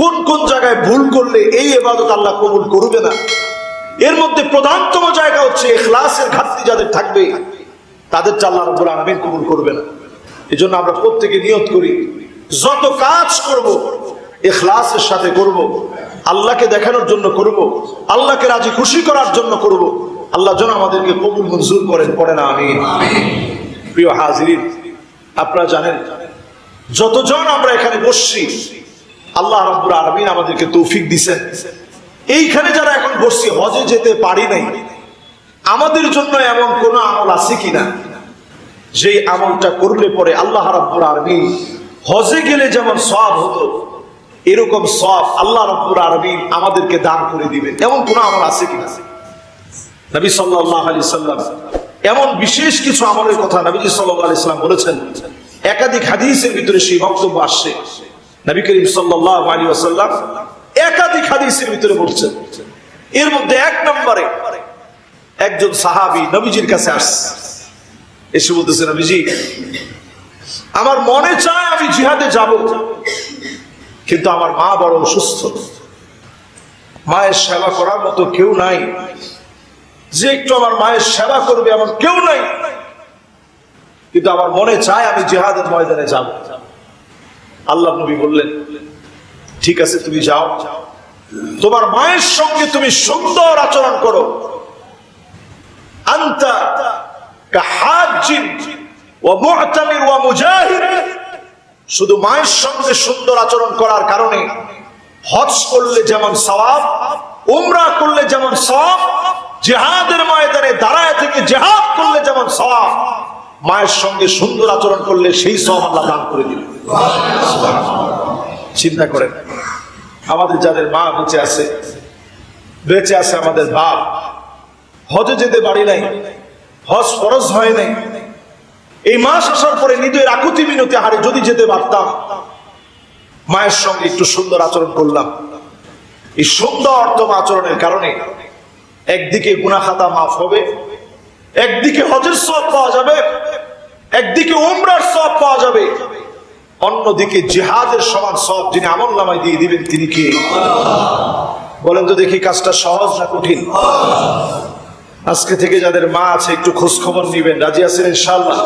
কোন কোন জায়গায় ভুল করলে এই ইবাদত আল্লাহ কবুল করবে না। এর মধ্যে প্রধানতম জায়গা হচ্ছে ইখলাসের ঘাটতি যাদের থাকবে তাদের আল্লাহ রাব্বুল আলামিন কবুল করবে না। এজন্য আমরা প্রত্যেকে নিয়ত করি যত কাজ করব ইখলাসের সাথে করব, আল্লাহকে দেখানোর জন্য করব, আল্লাহকে রাজি খুশি করার জন্য করব। আল্লাহ যেন আমাদেরকে কবুল মঞ্জুর করেন, পড়েন আমিন। প্রিয় হাজিরিন, আপনারা জানেন যতজন আমরা এখানে বসছি আল্লাহ রাব্বুল আলামিন আমাদেরকে তৌফিক দিয়েছেন। এইখানে যারা এখন বসছি হজে যেতে পারি নাই, আমাদের জন্য এমন কোন আমল আছে কিনা যেই আমলটা করলে পরে আল্লাহ রাব্বুল আলামিন হজে গেলে যেমন সওয়াব হতো এরকম সওয়াব আল্লাহ রাব্বুল আলামিন আমাদেরকে দান করে দিবেন, এমন কোন আমল আছে কিনা? নবী সাল্লাল্লাহু আলাইহি সাল্লাম এমন বিশেষ কিছু আমলের কথা নবীজি সাল্লাল্লাহু আলাইহি সাল্লাম বলেছেন। একাধিক হাদিসের ভিতরে সেই বক্তব্য আসছে। নবী করিম সাল্লাল্লাহু আলাইহি ওয়াসাল্লাম একাধিক হাদিসের ভিতরে বলছেন। এর মধ্যে এক নম্বরে একজন সাহাবী নবীজির কাছে আসছে, এসে বলতেছে, নবীজি আমার মনে চায় আমি জিহাদে যাব, কিন্তু আমার মা বড় অসুস্থ, মায়ের সেবা করার মতো কেউ নাই, যে একটু আমার মায়ের সেবা করবে এমন কেউ নাই, কিন্তু আমার মনে চায় আমি জিহাদের ময়দানে যাব। আল্লাহ নবী বললেন, ঠিক আছে তুমি যাও, তোমার মায়ের সঙ্গে তুমি সুন্দর আচরণ করো। আনতা কাহাজ্জিন ওয়া মু'তামির ওয়া মুজাহিদ, শুধু মায়ের সঙ্গে সুন্দর আচরণ করার কারণে হজ করলে যেমন সওয়াব, উমরা করলে যেমন সওয়াব, জিহাদের ময়দানে দাঁড়ায় থেকে জিহাদ করলে যেমন সওয়াব, মায়ের সঙ্গে সুন্দর আচরণ করলে সেই সওয়াব আল্লাহ দান করে দিবেন। চিন্তা করেন, আমাদের যাদের মা বেঁচে আছে আমাদের বাপ, হজে যেতে পারি নাই, হজ ফরজ হয় নাই, এই মাস আসার পরে হৃদয়ের আকুতি মিনতি হারে যদি যেতে পারতাম, মায়ের সঙ্গে একটু সুন্দর আচরণ করলাম, এই সুন্দরতম আচরণের কারণে একদিকে গুনাহ খাতা মাফ হবে, একদিকে হজের সওয়াব পাওয়া যাবে, একদিকে উমরার সওয়াব পাওয়া যাবে, অন্যদিকে জিহাদের সমান সওয়াব যিনি আমলনামায় দিয়ে দিবেন তিনি কে? বলেন তো দেখি, কাজটা সহজ না কঠিন? আজকে থেকে যাদের মা আছে একটু খোঁজ খবর নিবেন, রাজি আছেন ইনশাআল্লাহ?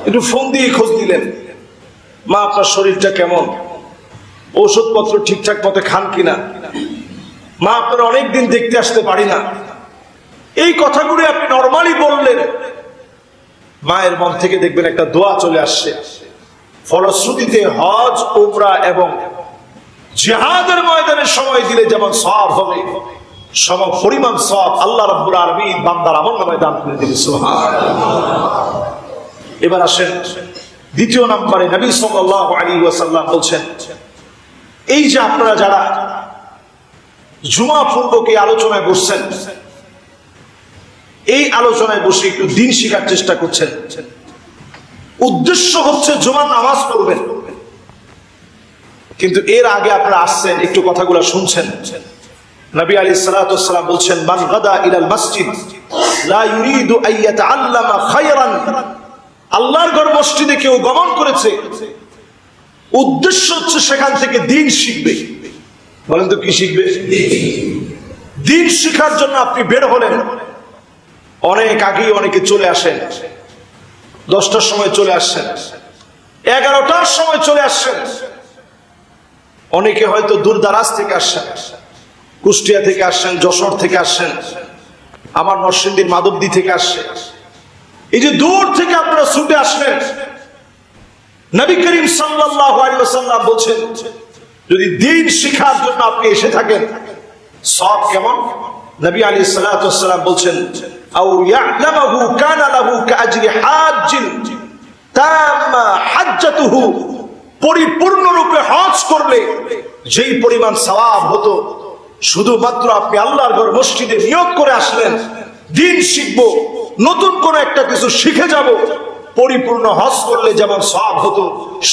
একটু ফোন দিয়ে খোঁজ দিলেন, মা আপনার শরীরটা কেমন, ওষুধপত্র ঠিকঠাক মতো খান কিনা, মা আপনার অনেকদিন দেখতে আসতে পারি না, এই কথাগুলো আপনি নরমালি বললেন, মায়ের মন থেকে দেখবেন একটা দোয়া চলে আসছে। ফলশ্রুতিতে হজ, উমরা এবং জিহাদের ময়দানে সময় দিলে যেমন সওয়াব হবে, সম পরিমাণ সওয়াব আল্লাহ রাব্বুল আলামিন বান্দার আমলনামায় দান করে দিবেন। সুবহানাল্লাহ। এবার আসেন দ্বিতীয় নম্বরে, নবী সাল্লাল্লাহু আলাইহি ওয়াসাল্লাম বলছেন, এই যে আপনারা যারা জুমা পূর্বক এই আলোচনায় বসছেন, এই আলোচনায় বসে একটু দিন শেখার চেষ্টা করছেন, উদ্দেশ্য হচ্ছে জুমার নামাজ পড়বেন, কিন্তু এর আগে আপনারা আসছেন, একটু কথাগুলো শুনছেন। নবী আলাইহিস সালাতু ওয়াস সালাম বলছেন, মান গাদা ইলাল মসজিদ লা ইউরিদু আন ইয়াতাআল্লামা খায়রান, আল্লাহর ঘর মসজিদে কেউ গমন করেছে, উদ্দেশ্য হচ্ছে সেখান থেকে দ্বীন শিখবে। বলেন তো কি শিখবে? দ্বীন শেখার জন্য আপনি বের হলেন, অনেক আগেই অনেকে চলে আসেন, 10টার সময় চলে আসছেন, 11টার সময় চলে আসছেন, অনেকে হয়তো দূর দারাজ থেকে আসছেন, কুষ্টিয়া থেকে আসছেন, যশোর থেকে আসছেন, আমার নরসিংদীর মাধবদী থেকে আসছেন। এই যে দূর থেকে আপনারা ছুটে আসলেন, নবী করিম সাল্লাল্লাহু আলাইহি ওয়াসাল্লাম বলছেন, যদি দ্বীন শিখার জন্য আপনি এসে থাকেন, সওয়াব কেমন? নবী আলাইহিস সালাতু ওয়াস সালাম বলছেন, আও ইয়ালামহু কানা লাহু কাআজরি হাজ্জিন তাম্মা হাজ্জাতুহু, পরিপূর্ণরূপে হজ করলে যেই পরিমাণ সওয়াব হতো, শুধুমাত্র আপনি আল্লাহর ঘর মসজিদে নিয়ত করে আসলেন, দ্বীন শিখবো, নতুন কোন একটা কিছু শিখে যাব, পরিপূর্ণ হজ করলে যেমন সওয়াব হতো,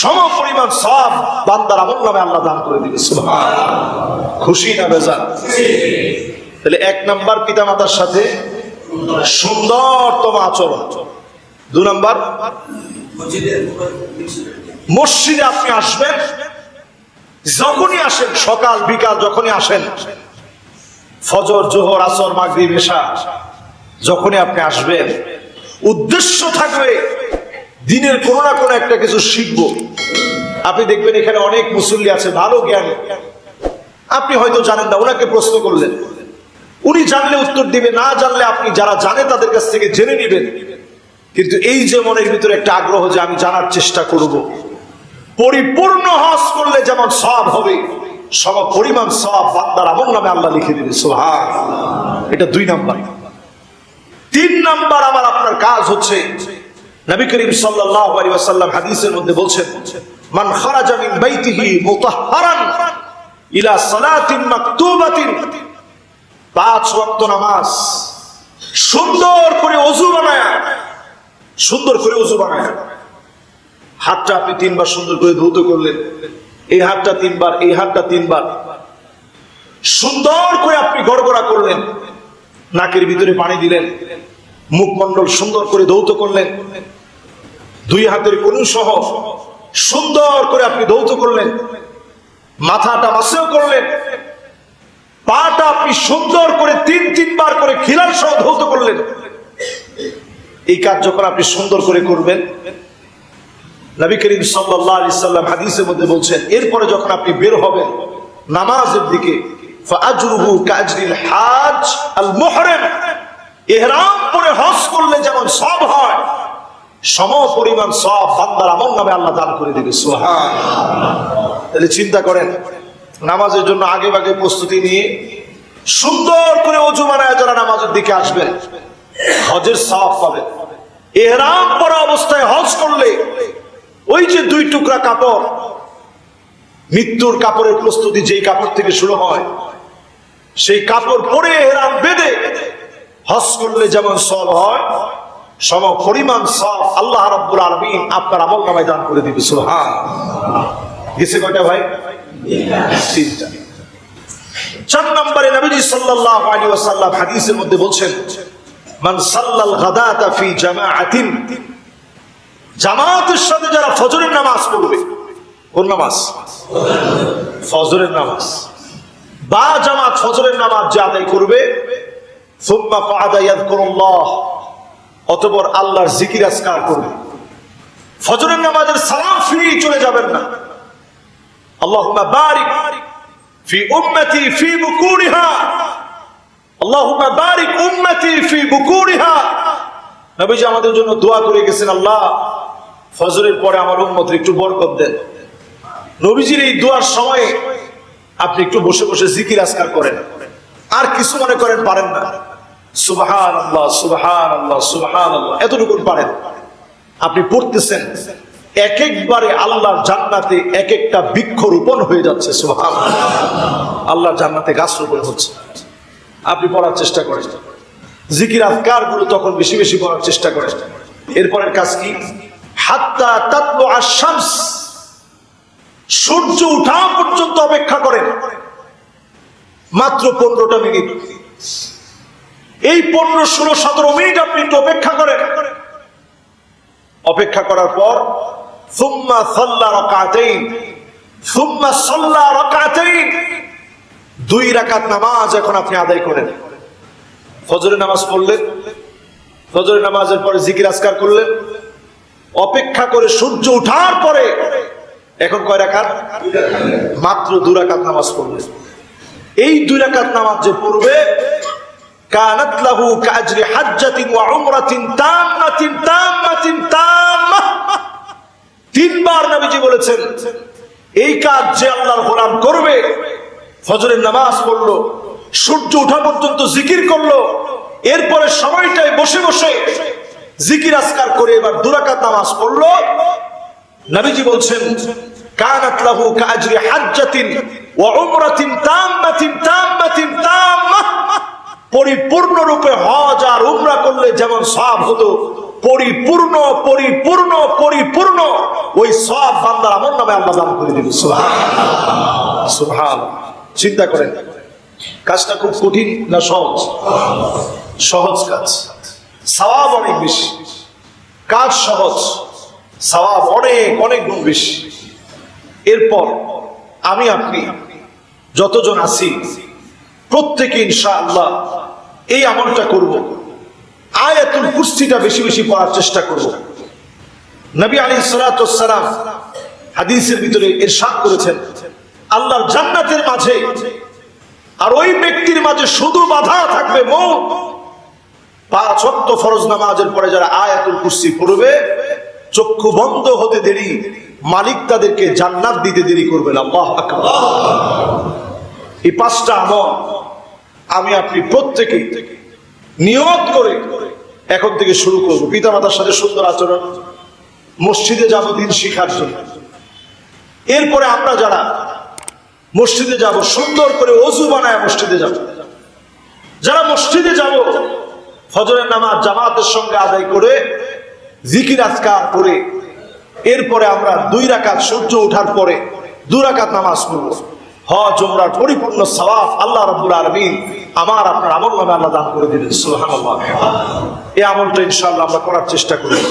সম পরিমাণ সওয়াব বান্দার আমলনামায় আল্লাহ দান করে দিবে। সুবহানাল্লাহ। খুশি না বেজার? তাহলে এক নাম্বার পিতামাতার সাথে সুন্দরতম আচরণ, 2 নাম্বার মসজিদে আপনি আসবেন, যখনই আসেন, সকাল বিকাল যখনই আসেন, ফজর জোহর আসর মাগরিব এশা যখনই আপনি আসবেন, উদ্দেশ্য থাকবে দিনের কোনো না কোনো একটা কিছু শিখবো। আপনি দেখবেন এখানে অনেক মুসল্লি আছে ভালো জ্ঞানী, আপনি হয়তো জানেন না, ওনাকে প্রশ্ন করলেন, উনি জানলে উত্তর দিবে, না জানলে আপনি যারা জানে তাদের কাছ থেকে জেনে নেবেন। কিন্তু এই যে মনের ভিতরে একটা আগ্রহ যে আমি জানার চেষ্টা করব, পরিপূর্ণ হজ করলে যেমন সওয়াব হবে, সম পরিমাণ সওয়াব বান্দার আমল নামে আল্লাহ লিখে দিবে। সুবহানাল্লাহ। এটা 2 নাম্বার। 3 নাম্বার আমার আপনার কাজ হচ্ছে, নবী করিম সাল্লাল্লাহু আলাইহি ওয়াসাল্লাম হাদিসের মধ্যে বলছেন, মান খারাজা মিন বাইতিহি মুতাহহারান ইলা সালাতিন মাকতুবাতিন, 5 ওয়াক্ত নামাজ সুন্দর করে ওযু বানায়া, সুন্দর করে ওযু বানায়া, হাতটা আপনি 3 বার সুন্দর করে ধৌত করলেন, এই হাতটা 3 বার, এই হাতটা 3 বার সুন্দর করে আপনি গড়গড়া করলেন, নাকের ভিতরে পানি দিলেন, মুখমণ্ডল সুন্দর করে ধৌত করলেন, 2 হাতের কনুই সহ সুন্দর করে আপনি ধৌত করলেন, মাথাটা মাসেও করলেন, পাটা আপনি সুন্দর করে 3 বার করে খিলান সহ ধৌত করলেন। এই কাজ যখন আপনি সুন্দর করে করবেন, নবী করিম সাল্লাল্লাহু আলাইহি সাল্লাম হাদিসের মধ্যে বলছেন, এরপরে যখন আপনি বের হবেন নামাজের দিকে, ফাআজরুহু কাজরিল হাজ আল মুহরিম, ইহরাম পরে হজ করলে যেমন সওয়াব হয়, সম পরিমাণ সওয়াব বান্দার আমল নামে আল্লাহ দান করে দিবে। সুবহানাল্লাহ। তাহলে চিন্তা করেন, নামাজের জন্য আগে ভাগে প্রস্তুতি নিয়ে সুন্দর করে ওযু বানায় যারা নামাজের দিকে আসবেন, হজের সওয়াব পাবেন। ইহরাম পরা অবস্থায় হজ করলে ওই যে 2 টুকরা কাপড়, মৃত্যুর কাপড়ের প্রস্তুতি যেই কাপড় থেকে শুরু হয়, সেই কাপড় পরে ইহরাম বেঁধে হজ করলে যেমন সওয়াব হয়, সম পরিমাণ সওয়াব আল্লাহ রাব্বুল আলামিন আপনার আমল নামায় দান করে দিবে। সুবহানাল্লাহ। গেছে কয়টা ভাই? 3টা। 4 নম্বরে নবীজি সাল্লাল্লাহু আলাইহি ওয়াসাল্লাম হাদিসের মধ্যে বলছেন, মান সাল্লাল গাদাতা ফি জামাআতিন, জামাতের সাথে যারা ফজরের নামাজ পড়বে, কোন নামাজ? ফজরের নামাজ, বা জামাত ফজরের নামাজ যে আদায় করবে, সুম্মা ক্বাদা ইয়াযকুরুল্লাহ, অতঃপর আল্লাহর জিকির আজকার করবে। ফজরের নামাজের সালাম ফিরিয়ে চলে যাবেন না, আল্লাহুম্মা বারিক ফি উম্মতি ফি বুকুরিহা, আল্লাহুম্মা বারিক উম্মতি ফি বুকুরিহা। নবীজি আমাদের জন্য দোয়া করে গেছেন, আল্লাহ ফজরের পরে আমার উম্মতের একটু বরকত দেন। নবীজির এই দোয়ার সময়ে আপনি একটু বসে বসে জিকির আজকার করেন, আর কিছু মনে করেন পারেন না, সুবহানাল্লাহ সুবহানাল্লাহ সুবহানাল্লাহ এতটুকু পারেন, আপনি পড়তেছেন, এক একবারে আল্লাহর জান্নাতে এক একটা বৃক্ষ রোপণ হয়ে যাচ্ছে। সুবহানাল্লাহ। আল্লাহর জান্নাতে গাছ রোপণ হচ্ছে। আপনি পড়ার চেষ্টা করেন, জিকির আজকার গুলো তখন বেশি বেশি পড়ার চেষ্টা করেন। এরপরের কাজ কি? হাত্তা তাতলু আশ-শামস, সূর্য ওঠা পর্যন্ত অপেক্ষা করেন, মাত্র 15টা মিনিট। এই 15, 16, 17 মিনিট আপনি একটু অপেক্ষা করেন। অপেক্ষা করার পর সুম্মা সাল্লা রাকাতাইন, সুম্মা সাল্লা রাকাতাইন, 2 রাকাত নামাজ এখন আপনি আদায় করেন। ফজরের নামাজ পড়লেন, ফজরের নামাজের পরে জিকির আজকার করলেন, অপেক্ষা করে সূর্য ওঠার পরে এখন কয় রাকাত? মাত্র 2 রাকাত নামাজ পড়লেন। এই 2 রাকাত নামাজ যে পড়বে, কানাত লাহু কাজরি হাজ্জাতিন ওয়া উমরাতিন তাম্মাতিন তাম্মাতিন তাম্মাহ। 3 বার নবীজি বলেছেন, এই কাজ যে আল্লাহর গোলাম করবে, ফজরের নামাজ পড়লো, সূর্য ওঠা পর্যন্ত জিকির করলো, এরপরে সময়টায় বসে বসে জিকির আজকার করে এবার 2 রাকাত নামাজ পড়লো, নবীজি বলছেন, কানাত লাহু কাজরি হাজ্জাতিন ওয়া উমরাতিন তাম্মাতিন তাম্মাতিন তাম্মাহ। পরিপূর্ণ রূপে হজ আর উমরা করলে যেমন সওয়াব হতো, পরিপূর্ণ পরিপূর্ণ পরিপূর্ণ ওই সওয়াব বান্দার আমল নামে আল্লাহ দান করে দিবেন। সুবহানাল্লাহ সুবহানাল্লাহ। চিন্তা করেন, কাজটা খুব কঠিন না সহজ? সহজ কাজ, সওয়াব অনেক বেশি। কাজ সহজ, সওয়াব অনেক অনেক গুণ বেশি। এরপর আমি আপনি যতজন আছি প্রত্যেকে ইনশাআল্লাহ এই আমলটা করব, আয়াতুল কুরসিটা বেশি বেশি পড়ার চেষ্টা করব। নবী আলাইহিস সালাতু ওয়াস সালাম হাদিসের ভিতরে ইরশাদ করেছেন, আল্লাহর জান্নাতের মাঝে আর ওই ব্যক্তির মাঝে শুধু বাধা থাকবে মওত। 5 ওয়াক্ত ফরজ নামাজের পরে যারা আয়াতুল কুরসি পড়বে, চক্ষু বন্ধ হতে দেরি মালিক তাদেরকে জান্নাত দিতে দেরি করবেন। আল্লাহু আকবার। এই 5টা আমল আমি আপনি প্রত্যেকে নিয়ত করে এখন থেকে শুরু করব। পিতামাতার সাথে সুন্দর আচরণ, মসজিদে যাব দিন শিখার জন্য। এরপরে আমরা যারা মসজিদে যাব সুন্দর করে ওযু বানায় মসজিদে যাব। যারা মসজিদে যাব ফজরের নামাজ জামাতের সঙ্গে আদায় করে জিকির আজকার করে এরপরে আমরা 2 রাকাত সূর্য ওঠার পরে 2 রাকাত নামাজ পড়ব। হজ উমরার পরিপূর্ণ সওয়াব আল্লাহ রাব্বুল আলামিন আমার আপনার আমলনামায় আল্লাহ দান করে দিবেন। সুবহানাল্লাহ। এই আমলটা ইনশাআল্লাহ আমরা করার চেষ্টা করব।